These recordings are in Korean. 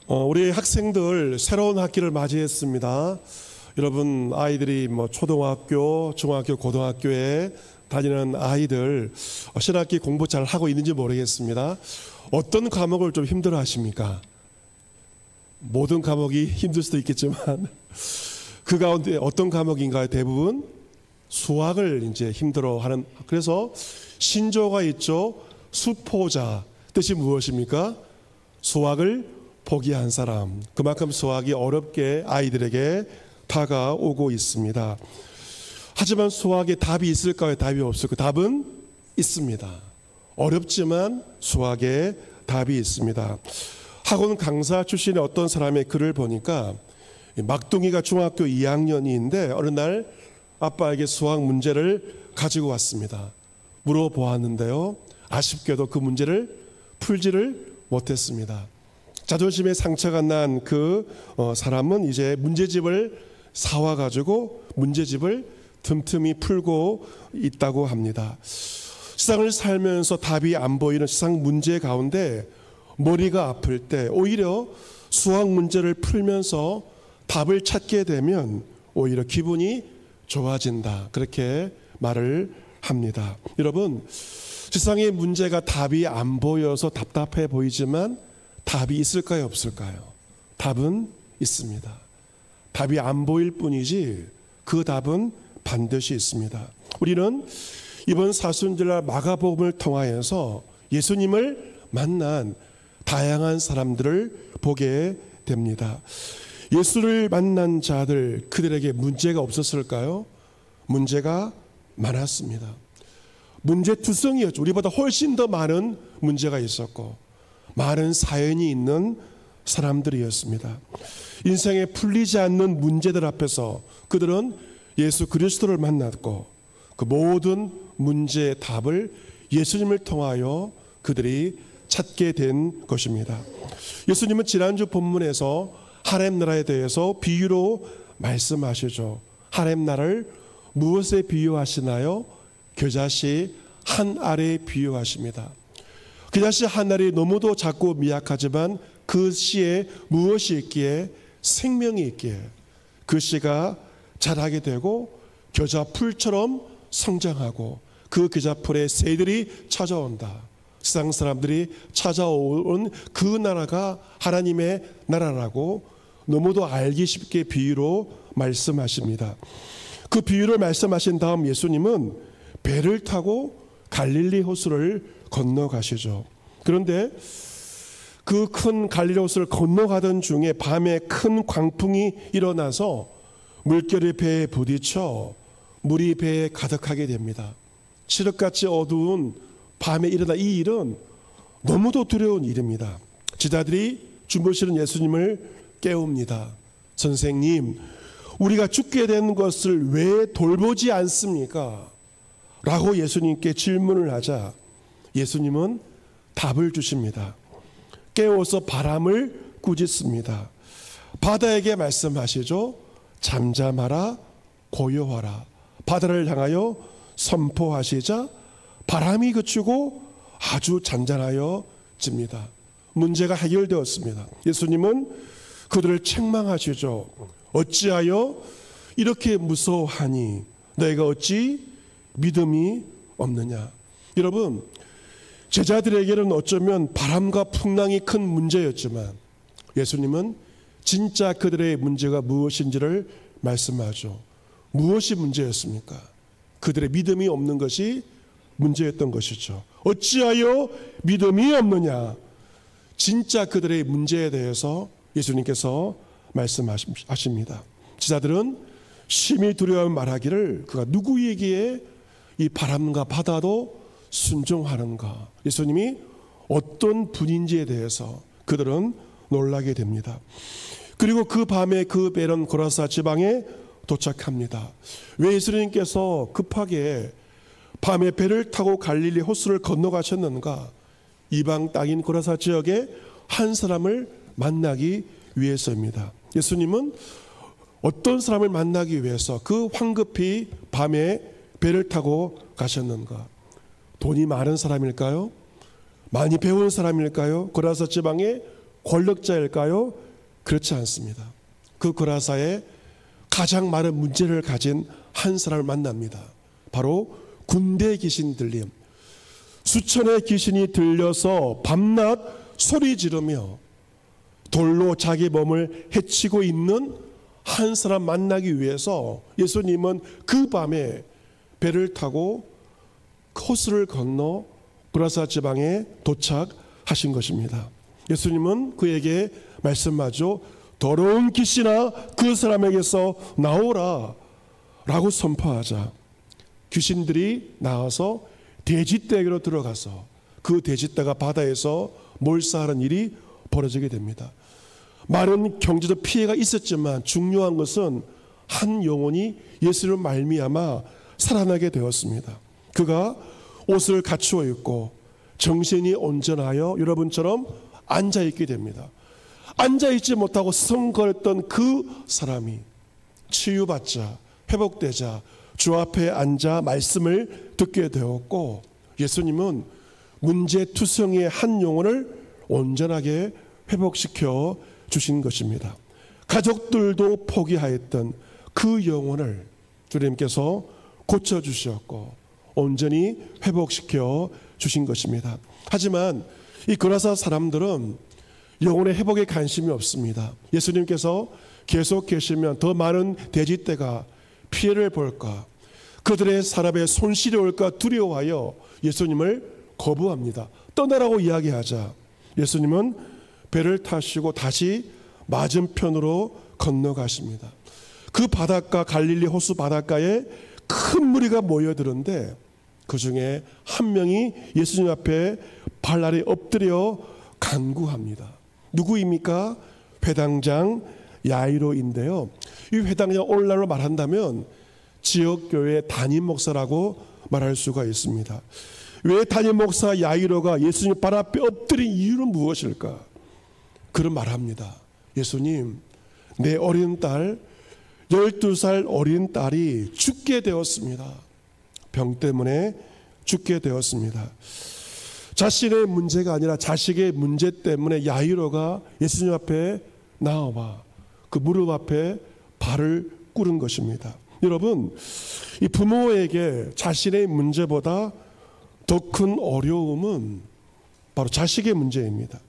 우리 학생들 새로운 학기를 맞이했습니다. 여러분 아이들이 초등학교, 중학교, 고등학교에 다니는 아이들 신학기 공부 잘 하고 있는지 모르겠습니다. 어떤 과목을 좀 힘들어 하십니까? 모든 과목이 힘들 수도 있겠지만 그 가운데 어떤 과목인가요? 대부분 수학을 이제 힘들어하는. 그래서 신조어가 있죠. 수포자 뜻이 무엇입니까? 수학을 포기한 사람. 그만큼 수학이 어렵게 아이들에게 다가오고 있습니다. 하지만 수학에 답이 있을까요? 답이 없을까요? 답은 있습니다. 어렵지만 수학에 답이 있습니다. 학원 강사 출신의 어떤 사람의 글을 보니까 막둥이가 중학교 2학년인데 어느 날 아빠에게 수학 문제를 가지고 왔습니다. 물어보았는데요, 아쉽게도 그 문제를 풀지를 못했습니다. 자존심에 상처가 난 그 사람은 이제 문제집을 사와가지고 문제집을 틈틈이 풀고 있다고 합니다. 세상을 살면서 답이 안 보이는 세상 문제 가운데 머리가 아플 때 오히려 수학 문제를 풀면서 답을 찾게 되면 오히려 기분이 좋아진다, 그렇게 말을 합니다. 여러분, 세상의 문제가 답이 안 보여서 답답해 보이지만 답이 있을까요? 없을까요? 답은 있습니다. 답이 안 보일 뿐이지 그 답은 반드시 있습니다. 우리는 이번 사순절날 마가복음을 통하여서 예수님을 만난 다양한 사람들을 보게 됩니다. 예수를 만난 자들, 그들에게 문제가 없었을까요? 문제가 많았습니다. 문제투성이었죠. 우리보다 훨씬 더 많은 문제가 있었고 많은 사연이 있는 사람들이었습니다. 인생에 풀리지 않는 문제들 앞에서 그들은 예수 그리스도를 만났고 그 모든 문제의 답을 예수님을 통하여 그들이 찾게 된 것입니다. 예수님은 지난주 본문에서 하나님 나라에 대해서 비유로 말씀하시죠. 하나님 나라를 무엇에 비유하시나요? 겨자씨 한 알에 비유하십니다. 겨자씨 한 알이 너무도 작고 미약하지만 그 씨에 무엇이 있기에? 생명이 있기에 그 씨가 자라게 되고 겨자풀처럼 성장하고 그 겨자풀에 새들이 찾아온다. 세상 사람들이 찾아온 그 나라가 하나님의 나라라고 너무도 알기 쉽게 비유로 말씀하십니다. 그 비유를 말씀하신 다음 예수님은 배를 타고 갈릴리 호수를 건너가시죠. 그런데 그 큰 갈릴리 호수를 건너가던 중에 밤에 큰 광풍이 일어나서 물결이 배에 부딪혀 물이 배에 가득하게 됩니다. 칠흑같이 어두운 밤에 일어난 이 일은 너무도 두려운 일입니다. 제자들이 주무시는 예수님을 깨웁니다. 선생님, 우리가 죽게 된 것을 왜 돌보지 않습니까? 라고 예수님께 질문을 하자 예수님은 답을 주십니다. 깨워서 바람을 꾸짖습니다. 바다에게 말씀하시죠. 잠잠하라, 고요하라. 바다를 향하여 선포하시자 바람이 그치고 아주 잔잔하여집니다. 문제가 해결되었습니다. 예수님은 그들을 책망하시죠. 어찌하여 이렇게 무서워하니? 너희가 어찌 믿음이 없느냐? 여러분, 제자들에게는 어쩌면 바람과 풍랑이 큰 문제였지만 예수님은 진짜 그들의 문제가 무엇인지를 말씀하죠. 무엇이 문제였습니까? 그들의 믿음이 없는 것이 문제였던 것이죠. 어찌하여 믿음이 없느냐? 진짜 그들의 문제에 대해서 예수님께서 말씀하십니다. 제자들은 심히 두려워 말하기를 그가 누구에게 이 바람과 바다도 순종하는가? 예수님이 어떤 분인지에 대해서 그들은 놀라게 됩니다. 그리고 그 밤에 그 배는 고라사 지방에 도착합니다. 왜 예수님께서 급하게 밤에 배를 타고 갈릴리 호수를 건너가셨는가? 이방 땅인 고라사 지역에 한 사람을 만나기 위해서입니다. 예수님은 어떤 사람을 만나기 위해서 그 황급히 밤에 배를 타고 가셨는가? 돈이 많은 사람일까요? 많이 배운 사람일까요? 고라사 지방에 권력자일까요? 그렇지 않습니다. 그 고라사에 가장 많은 문제를 가진 한 사람을 만납니다. 바로 군대 귀신 들림. 수천의 귀신이 들려서 밤낮 소리 지르며 돌로 자기 몸을 해치고 있는 한 사람 만나기 위해서 예수님은 그 밤에 배를 타고 호수를 건너 고라사 지방에 도착하신 것입니다. 예수님은 그에게 말씀하죠. 더러운 귀신아 그 사람에게서 나오라 라고 선포하자 귀신들이 나와서 돼지떼기로 들어가서 그 돼지떼가 바다에서 몰사하는 일이 벌어지게 됩니다. 많은 경제적 피해가 있었지만 중요한 것은 한 영혼이 예수를 말미암아 살아나게 되었습니다. 그가 옷을 갖추어 입고 정신이 온전하여 여러분처럼 앉아있게 됩니다. 앉아있지 못하고 성거렸던 그 사람이 치유받자 회복되자 주 앞에 앉아 말씀을 듣게 되었고 예수님은 문제투성이의 한 영혼을 온전하게 회복시켜 주신 것입니다. 가족들도 포기하였던 그 영혼을 주님께서 고쳐주셨고 온전히 회복시켜 주신 것입니다. 하지만 이 고라사 사람들은 영혼의 회복에 관심이 없습니다. 예수님께서 계속 계시면 더 많은 돼지떼가 피해를 볼까 그들의 사람의 손실이 올까 두려워하여 예수님을 거부합니다. 떠나라고 이야기하자 예수님은 배를 타시고 다시 맞은편으로 건너가십니다. 그 바닷가 갈릴리 호수 바닷가에 큰 무리가 모여드는데 그 중에 한 명이 예수님 앞에 발 아래 엎드려 간구합니다. 누구입니까? 회당장 야이로인데요. 이 회당장 오늘날로 말한다면 지역교회 담임 목사라고 말할 수가 있습니다. 왜 담임 목사 야이로가 예수님 발 앞에 엎드린 이유는 무엇일까? 그런 말합니다. 예수님, 내 어린 딸 12살 어린 딸이 죽게 되었습니다. 병 때문에 죽게 되었습니다. 자신의 문제가 아니라 자식의 문제 때문에 야이로가 예수님 앞에 나와봐 그 무릎 앞에 발을 꿇은 것입니다. 여러분, 이 부모에게 자신의 문제보다 더 큰 어려움은 바로 자식의 문제입니다.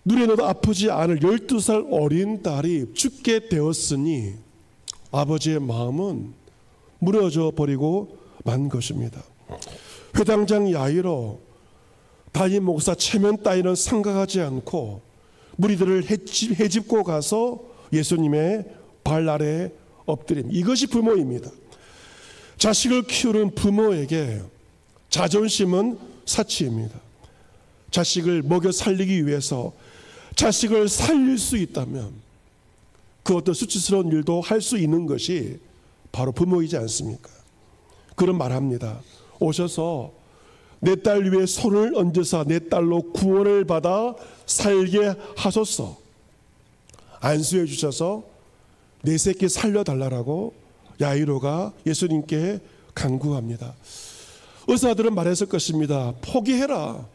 눈에 넣어도 아프지 않을 12살 어린 딸이 죽게 되었으니 아버지의 마음은 무너져 버리고 만 것입니다. 회당장 야이로 담임 목사 체면 따위는 생각하지 않고 무리들을 헤집고 가서 예수님의 발 아래 엎드림. 이것이 부모입니다. 자식을 키우는 부모에게 자존심은 사치입니다. 자식을 먹여 살리기 위해서 자식을 살릴 수 있다면 그 어떤 수치스러운 일도 할 수 있는 것이 바로 부모이지 않습니까? 그런 말합니다. 오셔서 내 딸 위에 손을 얹으사 내 딸로 구원을 받아 살게 하소서. 안수해 주셔서 내 새끼 살려달라고 야이로가 예수님께 간구합니다. 의사들은 말했을 것입니다. 포기해라.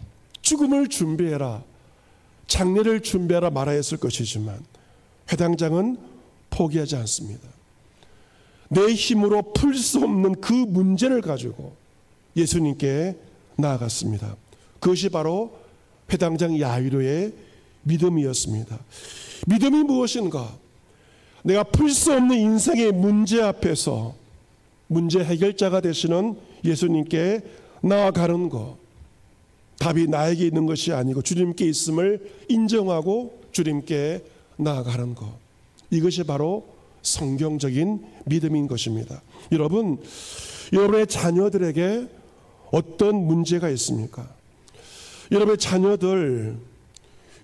죽음을 준비해라. 장례를 준비하라 말하였을 것이지만 회당장은 포기하지 않습니다. 내 힘으로 풀 수 없는 그 문제를 가지고 예수님께 나아갔습니다. 그것이 바로 회당장 야이로의 믿음이었습니다. 믿음이 무엇인가? 내가 풀 수 없는 인생의 문제 앞에서 문제 해결자가 되시는 예수님께 나아가는 것. 답이 나에게 있는 것이 아니고 주님께 있음을 인정하고 주님께 나아가는 것. 이것이 바로 성경적인 믿음인 것입니다. 여러분, 여러분의 자녀들에게 어떤 문제가 있습니까? 여러분의 자녀들,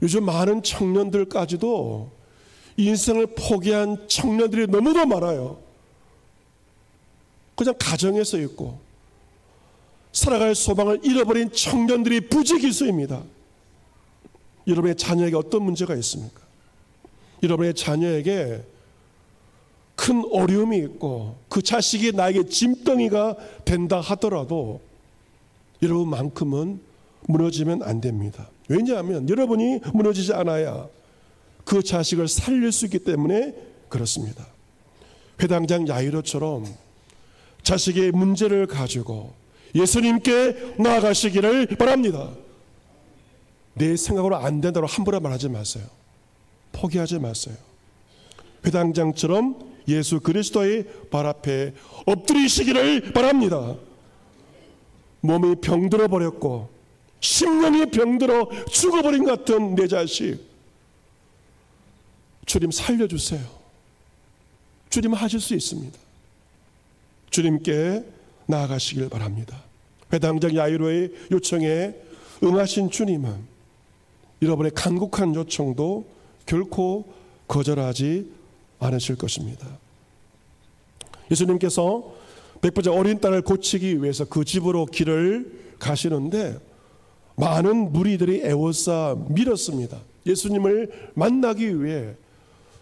요즘 많은 청년들까지도 인생을 포기한 청년들이 너무도 많아요. 그냥 가정에서 있고 살아갈 소망을 잃어버린 청년들이 부지기수입니다. 여러분의 자녀에게 어떤 문제가 있습니까? 여러분의 자녀에게 큰 어려움이 있고 그 자식이 나에게 짐덩이가 된다 하더라도 여러분만큼은 무너지면 안 됩니다. 왜냐하면 여러분이 무너지지 않아야 그 자식을 살릴 수 있기 때문에 그렇습니다. 회당장 야이로처럼 자식의 문제를 가지고 예수님께 나아가시기를 바랍니다. 내 생각으로 안 된다고 함부로 말하지 마세요. 포기하지 마세요. 회당장처럼 예수 그리스도의 발 앞에 엎드리시기를 바랍니다. 몸이 병들어 버렸고 심령이 병들어 죽어버린 것 같은 내 자식, 주님 살려주세요. 주님 하실 수 있습니다. 주님께 나아가시길 바랍니다. 회당장 야이로의 요청에 응하신 주님은 여러분의 간곡한 요청도 결코 거절하지 않으실 것입니다. 예수님께서 백부자 어린 딸을 고치기 위해서 그 집으로 길을 가시는데 많은 무리들이 애워싸 밀었습니다. 예수님을 만나기 위해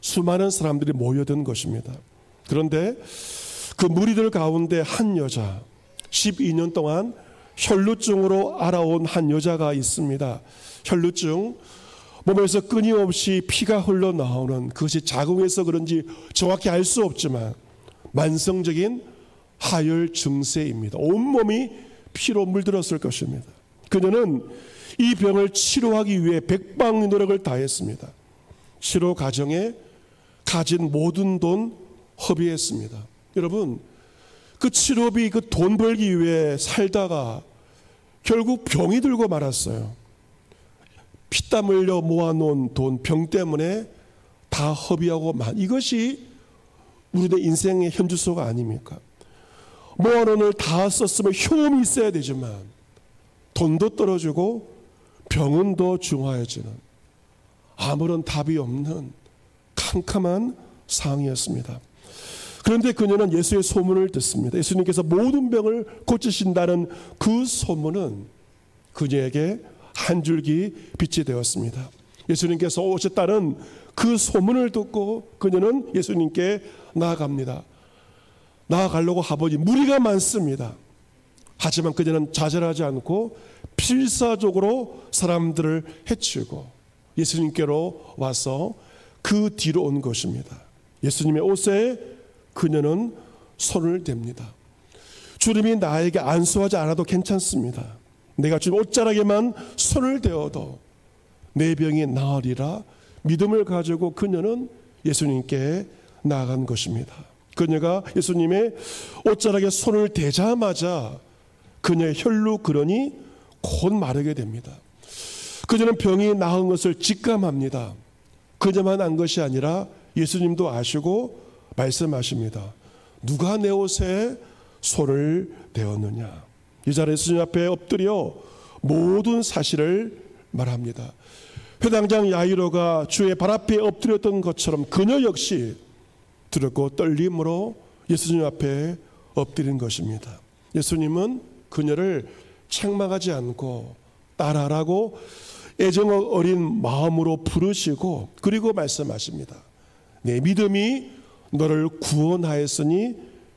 수많은 사람들이 모여든 것입니다. 그런데 그 무리들 가운데 한 여자, 12년 동안 혈루증으로 알아온 한 여자가 있습니다. 혈루증, 몸에서 끊임없이 피가 흘러나오는, 그것이 자궁에서 그런지 정확히 알 수 없지만 만성적인 하열 증세입니다. 온몸이 피로 물들었을 것입니다. 그녀는 이 병을 치료하기 위해 백방 노력을 다했습니다. 치료 과정에 가진 모든 돈 허비했습니다. 여러분, 그 치료비, 그 돈 벌기 위해 살다가 결국 병이 들고 말았어요. 피땀 흘려 모아놓은 돈, 병 때문에 다 허비하고 이것이 우리의 인생의 현주소가 아닙니까? 모아놓은 걸 다 썼으면 효험이 있어야 되지만 돈도 떨어지고 병은 더 중화해지는 아무런 답이 없는 캄캄한 상황이었습니다. 그런데 그녀는 예수의 소문을 듣습니다. 예수님께서 모든 병을 고치신다는 그 소문은 그녀에게 한 줄기 빛이 되었습니다. 예수님께서 오셨다는 그 소문을 듣고 그녀는 예수님께 나아갑니다. 나아가려고 하보니 무리가 많습니다. 하지만 그녀는 좌절하지 않고 필사적으로 사람들을 해치고 예수님께로 와서 그 뒤로 온 것입니다. 예수님의 옷에 그녀는 손을 댑니다. 주님이 나에게 안수하지 않아도 괜찮습니다. 내가 주님 옷자락에만 손을 대어도 내 병이 나으리라 믿음을 가지고 그녀는 예수님께 나아간 것입니다. 그녀가 예수님의 옷자락에 손을 대자마자 그녀의 혈루 근원이 곧 마르게 됩니다. 그녀는 병이 나은 것을 직감합니다. 그녀만 안 것이 아니라 예수님도 아시고 말씀하십니다. 누가 내 옷에 손을 대었느냐. 이 자리에 예수님 앞에 엎드려 모든 사실을 말합니다. 회당장 야이로가 주의 발 앞에 엎드렸던 것처럼 그녀 역시 두렵고 떨림으로 예수님 앞에 엎드린 것입니다. 예수님은 그녀를 책망하지 않고 따라라고 애정 어린 마음으로 부르시고 그리고 말씀하십니다. 내 믿음이 너를 구원하였으니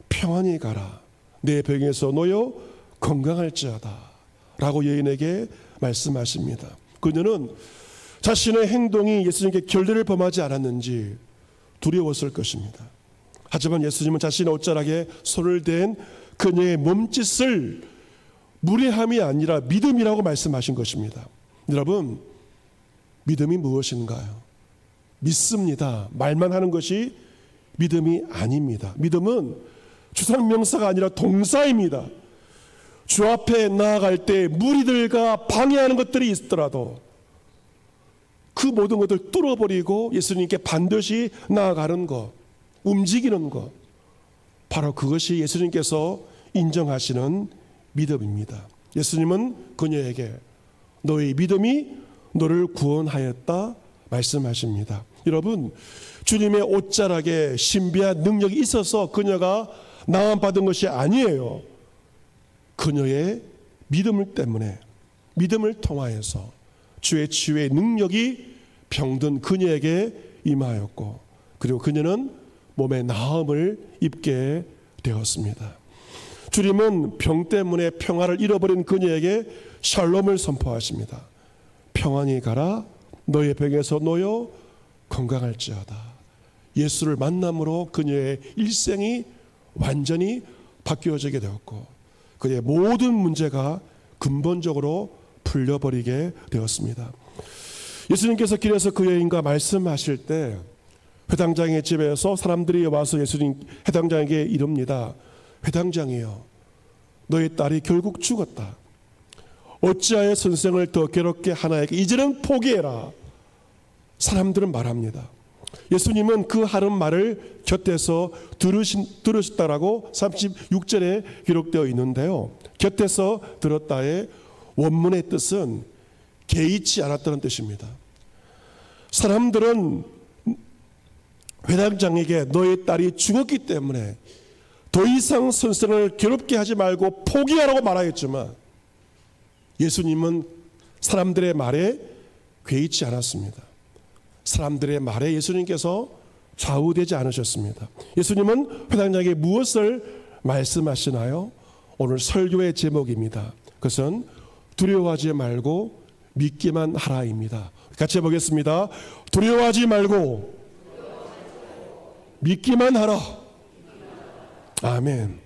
평안히 가라. 내 병에서 놓여 건강할지어다 라고 여인에게 말씀하십니다. 그녀는 자신의 행동이 예수님께 결례를 범하지 않았는지 두려웠을 것입니다. 하지만 예수님은 자신의 옷자락에 손을 댄 그녀의 몸짓을 무례함이 아니라 믿음이라고 말씀하신 것입니다. 여러분, 믿음이 무엇인가요? 믿습니다. 말만 하는 것이 믿음이 아닙니다. 믿음은 주상명사가 아니라 동사입니다. 주 앞에 나아갈 때 무리들과 방해하는 것들이 있더라도 그 모든 것을 뚫어버리고 예수님께 반드시 나아가는 것, 움직이는 것, 바로 그것이 예수님께서 인정하시는 믿음입니다. 예수님은 그녀에게 너의 믿음이 너를 구원하였다 말씀하십니다. 여러분, 주님의 옷자락에 신비한 능력이 있어서 그녀가 나음받은 것이 아니에요. 그녀의 믿음을 때문에, 믿음을 통하여서 주의 치유의 능력이 병든 그녀에게 임하였고, 그리고 그녀는 몸의 나음을 입게 되었습니다. 주님은 병 때문에 평화를 잃어버린 그녀에게 샬롬을 선포하십니다. 평안히 가라. 너의 병에서 놓여 건강할지어다. 예수를 만남으로 그녀의 일생이 완전히 바뀌어지게 되었고 그의 모든 문제가 근본적으로 풀려버리게 되었습니다. 예수님께서 길에서 그 여인과 말씀하실 때 회당장의 집에서 사람들이 와서 예수님 회당장에게 이릅니다. 회당장이여, 너의 딸이 결국 죽었다. 어찌하여 선생을 더 괴롭게 하나이까? 이제는 포기해라. 사람들은 말합니다. 예수님은 그 하는 말을 곁에서 들으셨다라고 36절에 기록되어 있는데요. 곁에서 들었다의 원문의 뜻은 개의치 않았다는 뜻입니다. 사람들은 회당장에게 너의 딸이 죽었기 때문에 더 이상 선생을 괴롭게 하지 말고 포기하라고 말하였지만 예수님은 사람들의 말에 개의치 않았습니다. 사람들의 말에 예수님께서 좌우되지 않으셨습니다. 예수님은 회당장에게 무엇을 말씀하시나요? 오늘 설교의 제목입니다. 그것은 두려워하지 말고 믿기만 하라입니다. 같이 해보겠습니다. 두려워하지 말고 믿기만 하라. 아멘.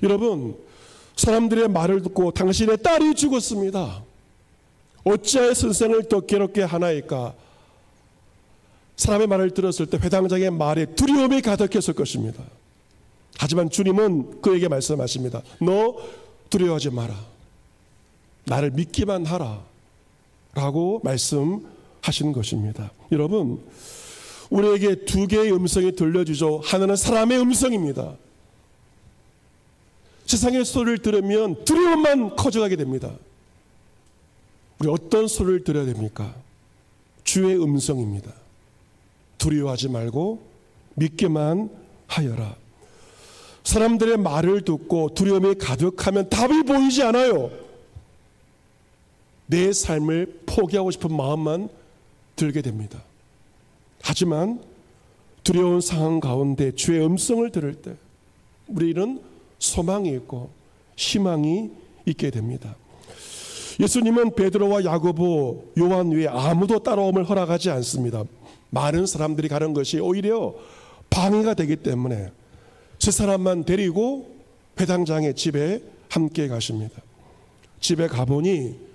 여러분, 사람들의 말을 듣고 당신의 딸이 죽었습니다. 어찌하여 선생을 더 괴롭게 하나이까? 사람의 말을 들었을 때 회당장의 말에 두려움이 가득했을 것입니다. 하지만 주님은 그에게 말씀하십니다. 너 두려워하지 마라. 나를 믿기만 하라. 라고 말씀하시는 것입니다. 여러분, 우리에게 두 개의 음성이 들려주죠. 하나는 사람의 음성입니다. 세상의 소리를 들으면 두려움만 커져가게 됩니다. 우리 어떤 소리를 들어야 됩니까? 주의 음성입니다. 두려워하지 말고 믿기만 하여라. 사람들의 말을 듣고 두려움이 가득하면 답이 보이지 않아요. 내 삶을 포기하고 싶은 마음만 들게 됩니다. 하지만 두려운 상황 가운데 주의 음성을 들을 때 우리는 소망이 있고 희망이 있게 됩니다. 예수님은 베드로와 야고보, 요한 외에 아무도 따라옴을 허락하지 않습니다. 많은 사람들이 가는 것이 오히려 방해가 되기 때문에 세 사람만 데리고 회당장의 집에 함께 가십니다. 집에 가보니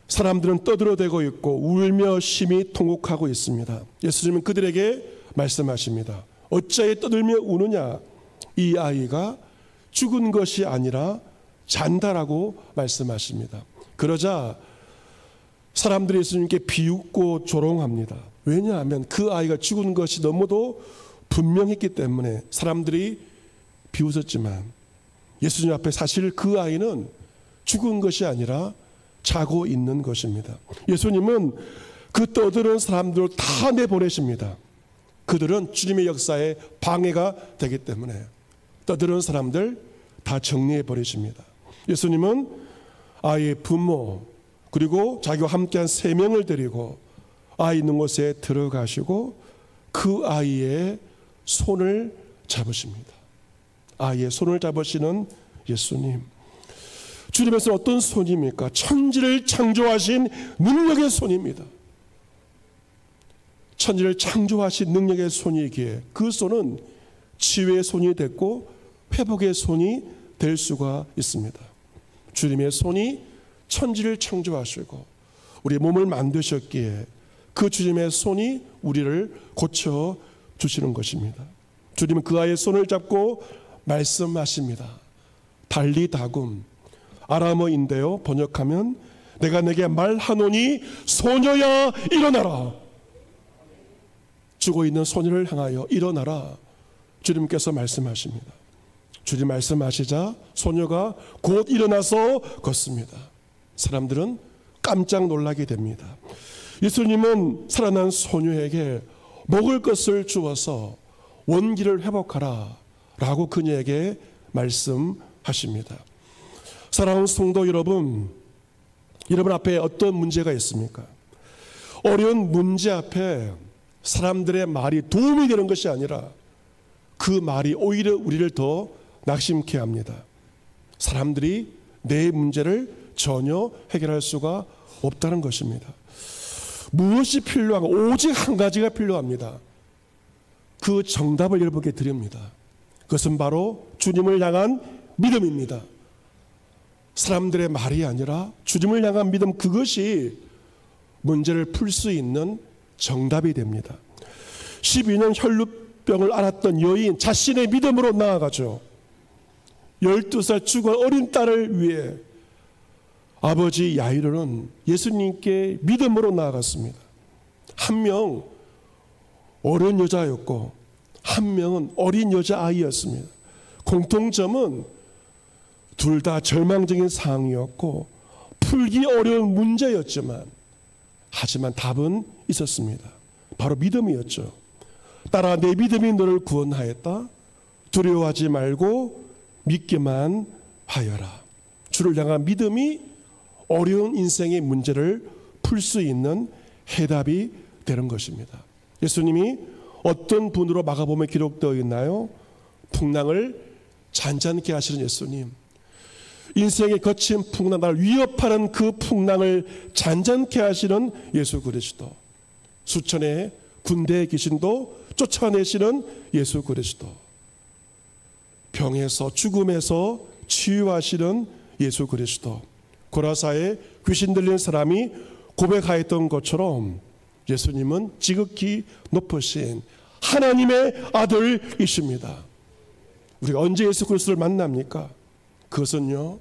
사람들은 떠들어대고 있고 울며 심히 통곡하고 있습니다. 예수님은 그들에게 말씀하십니다. 어찌하여 떠들며 우느냐? 이 아이가 죽은 것이 아니라 잔다라고 말씀하십니다. 그러자 사람들이 예수님께 비웃고 조롱합니다. 왜냐하면 그 아이가 죽은 것이 너무도 분명했기 때문에 사람들이 비웃었지만 예수님 앞에 사실 그 아이는 죽은 것이 아니라 자고 있는 것입니다. 예수님은 그 떠드는 사람들을 다 내보내십니다. 그들은 주님의 역사에 방해가 되기 때문에 떠드는 사람들 다 정리해 버리십니다. 예수님은 아이의 부모 그리고 자기와 함께한 3명을 데리고 아이 있는 곳에 들어가시고 그 아이의 손을 잡으십니다. 아이의 손을 잡으시는 예수님. 주님의 손은 어떤 손입니까? 천지를 창조하신 능력의 손입니다. 천지를 창조하신 능력의 손이기에 그 손은 치유의 손이 됐고 회복의 손이 될 수가 있습니다. 주님의 손이 천지를 창조하시고 우리 몸을 만드셨기에 그 주님의 손이 우리를 고쳐주시는 것입니다. 주님은 그 아이의 손을 잡고 말씀하십니다. 달리다굼, 아람어인데요. 번역하면 내가 내게 말하노니 소녀야 일어나라. 죽어있는 소녀를 향하여 일어나라. 주님께서 말씀하십니다. 주님 말씀하시자 소녀가 곧 일어나서 걷습니다. 사람들은 깜짝 놀라게 됩니다. 예수님은 살아난 소녀에게 먹을 것을 주어서 원기를 회복하라 라고 그녀에게 말씀하십니다. 사랑하는 성도 여러분, 여러분 앞에 어떤 문제가 있습니까? 어려운 문제 앞에 사람들의 말이 도움이 되는 것이 아니라 그 말이 오히려 우리를 더 낙심케 합니다. 사람들이 내 문제를 전혀 해결할 수가 없다는 것입니다. 무엇이 필요한가? 오직 한 가지가 필요합니다. 그 정답을 여러분께 드립니다. 그것은 바로 주님을 향한 믿음입니다. 사람들의 말이 아니라 주님을 향한 믿음, 그것이 문제를 풀 수 있는 정답이 됩니다. 12년 혈루병을 앓았던 여인, 자신의 믿음으로 나아가죠. 12살 죽은 어린 딸을 위해 아버지 야이로는 예수님께 믿음으로 나아갔습니다. 한 명 어린 여자였고 한 명은 어린 여자아이였습니다. 공통점은 둘 다 절망적인 상황이었고 풀기 어려운 문제였지만, 하지만 답은 있었습니다. 바로 믿음이었죠. 딸아, 내 믿음이 너를 구원하였다. 두려워하지 말고 믿기만 하여라. 주를 향한 믿음이 어려운 인생의 문제를 풀 수 있는 해답이 되는 것입니다. 예수님이 어떤 분으로 마가복음에 기록되어 있나요? 풍랑을 잔잔케 하시는 예수님. 인생의 거친 풍랑, 나를 위협하는 그 풍랑을 잔잔케 하시는 예수 그리스도. 수천의 군대의 귀신도 쫓아내시는 예수 그리스도. 병에서, 죽음에서 치유하시는 예수 그리스도. 고라사에 귀신 들린 사람이 고백하였던 것처럼 예수님은 지극히 높으신 하나님의 아들이십니다. 우리가 언제 예수 그리스도를 만납니까? 그것은요,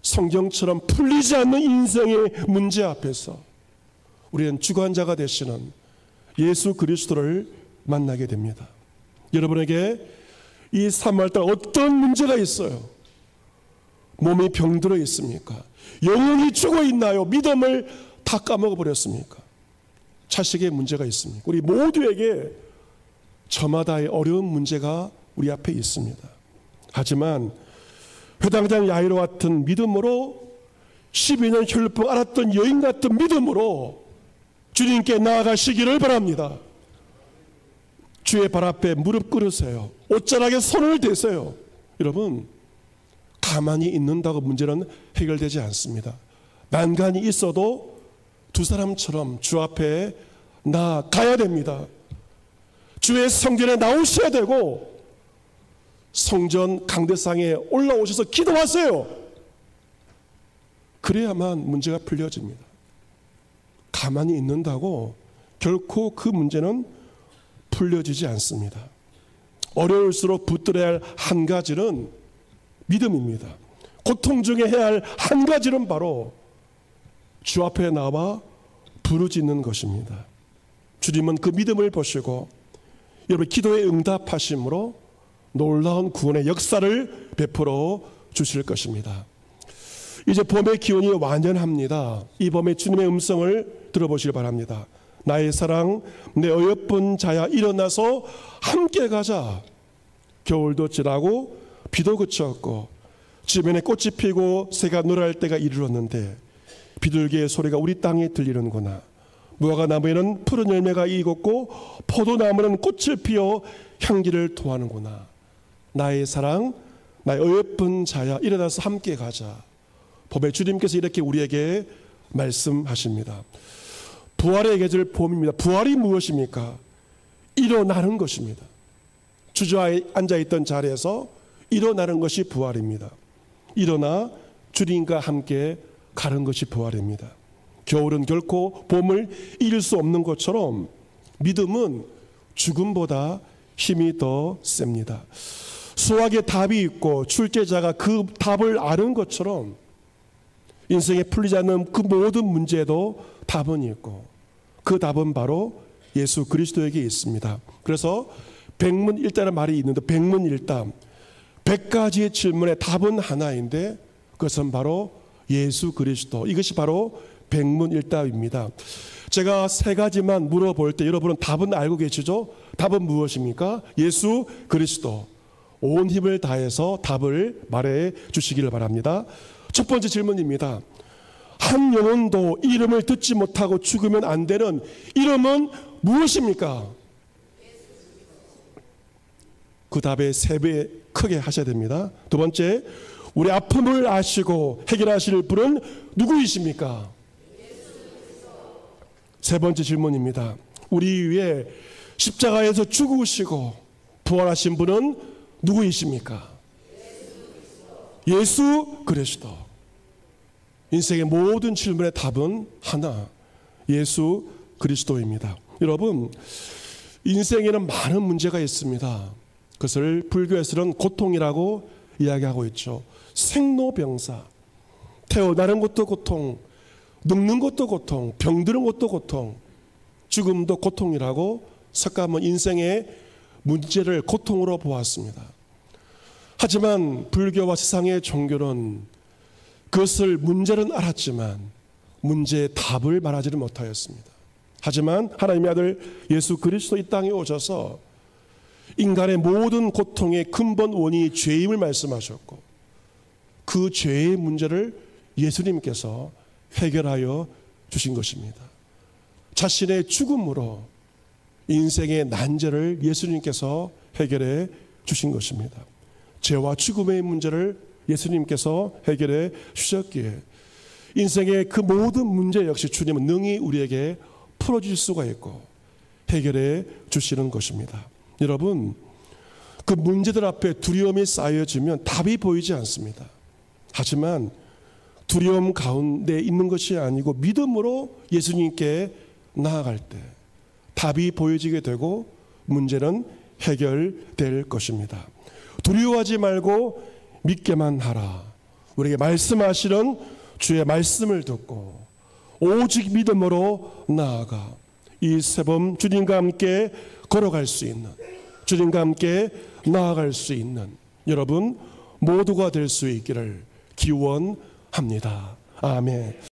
성경처럼 풀리지 않는 인생의 문제 앞에서 우리는 주관자가 되시는 예수 그리스도를 만나게 됩니다. 여러분에게 이 3월달 어떤 문제가 있어요? 몸이 병들어 있습니까? 영혼이 죽어 있나요? 믿음을 다 까먹어 버렸습니까? 자식의 문제가 있습니까? 우리 모두에게 저마다의 어려운 문제가 우리 앞에 있습니다. 하지만 회당장 야이로 같은 믿음으로, 12년 혈루병 앓았던 여인 같은 믿음으로 주님께 나아가시기를 바랍니다. 주의 발 앞에 무릎 꿇으세요. 옷자락에 손을 대세요. 여러분, 가만히 있는다고 문제는 해결되지 않습니다. 난간이 있어도 두 사람처럼 주 앞에 나아가야 됩니다. 주의 성전에 나오셔야 되고 성전 강대상에 올라오셔서 기도하세요. 그래야만 문제가 풀려집니다. 가만히 있는다고 결코 그 문제는 풀려지지 않습니다. 어려울수록 붙들어야 할 한 가지는 믿음입니다. 고통 중에 해야 할 한 가지는 바로 주 앞에 나와 부르짖는 것입니다. 주님은 그 믿음을 보시고 여러분 기도에 응답하심으로 놀라운 구원의 역사를 베풀어 주실 것입니다. 이제 봄의 기온이 완연합니다. 이 봄에 주님의 음성을 들어보시길 바랍니다. 나의 사랑, 내 어여쁜 자야, 일어나서 함께 가자. 겨울도 지나고 비도 그쳤고 주변에 꽃이 피고 새가 노래할 때가 이르렀는데 비둘기의 소리가 우리 땅에 들리는구나. 무화과나무에는 푸른 열매가 익었고 포도나무는 꽃을 피워 향기를 토하는구나. 나의 사랑, 나의 어여쁜 자야, 일어나서 함께 가자. 봄에 주님께서 이렇게 우리에게 말씀하십니다. 부활의 계절 봄입니다. 부활이 무엇입니까? 일어나는 것입니다. 주저앉아 앉아있던 자리에서 일어나는 것이 부활입니다. 일어나 주님과 함께 가는 것이 부활입니다. 겨울은 결코 봄을 이길 수 없는 것처럼 믿음은 죽음보다 힘이 더 셉니다. 수학에 답이 있고 출제자가 그 답을 아는 것처럼 인생에 풀리지 않는 그 모든 문제에도 답은 있고 그 답은 바로 예수 그리스도에게 있습니다. 그래서 백문일답이라는 말이 있는데 백문일답, 100가지의 질문에 답은 하나인데 그것은 바로 예수 그리스도. 이것이 바로 백문일답입니다. 제가 세 가지만 물어볼 때 여러분은 답은 알고 계시죠? 답은 무엇입니까? 예수 그리스도. 온 힘을 다해서 답을 말해 주시기를 바랍니다. 첫 번째 질문입니다. 한 영혼도 이름을 듣지 못하고 죽으면 안 되는 이름은 무엇입니까? 그 답에 3배 크게 하셔야 됩니다. 두 번째, 우리 아픔을 아시고 해결하실 분은 누구이십니까? 세 번째 질문입니다. 우리 위해 십자가에서 죽으시고 부활하신 분은 누구이십니까? 예수 그리스도. 인생의 모든 질문의 답은 하나, 예수 그리스도입니다. 여러분, 인생에는 많은 문제가 있습니다. 그것을 불교에서는 고통이라고 이야기하고 있죠. 생로병사, 태어나는 것도 고통, 늙는 것도 고통, 병드는 것도 고통, 죽음도 고통이라고 석가모니 인생의 문제를 고통으로 보았습니다. 하지만 불교와 세상의 종교는 그것을 문제는 알았지만 문제의 답을 말하지는 못하였습니다. 하지만 하나님의 아들 예수 그리스도 이 땅에 오셔서 인간의 모든 고통의 근본 원인이 죄임을 말씀하셨고, 그 죄의 문제를 예수님께서 해결하여 주신 것입니다. 자신의 죽음으로 인생의 난제를 예수님께서 해결해 주신 것입니다. 죄와 죽음의 문제를 예수님께서 해결해 주셨기에 인생의 그 모든 문제 역시 주님은 능히 우리에게 풀어줄 수가 있고 해결해 주시는 것입니다. 여러분, 그 문제들 앞에 두려움이 쌓여지면 답이 보이지 않습니다. 하지만 두려움 가운데 있는 것이 아니고 믿음으로 예수님께 나아갈 때 답이 보여지게 되고 문제는 해결될 것입니다. 두려워하지 말고 믿게만 하라. 우리에게 말씀하시는 주의 말씀을 듣고 오직 믿음으로 나아가 이 새봄 주님과 함께 걸어갈 수 있는, 주님과 함께 나아갈 수 있는 여러분 모두가 될 수 있기를 기원합니다. 아멘.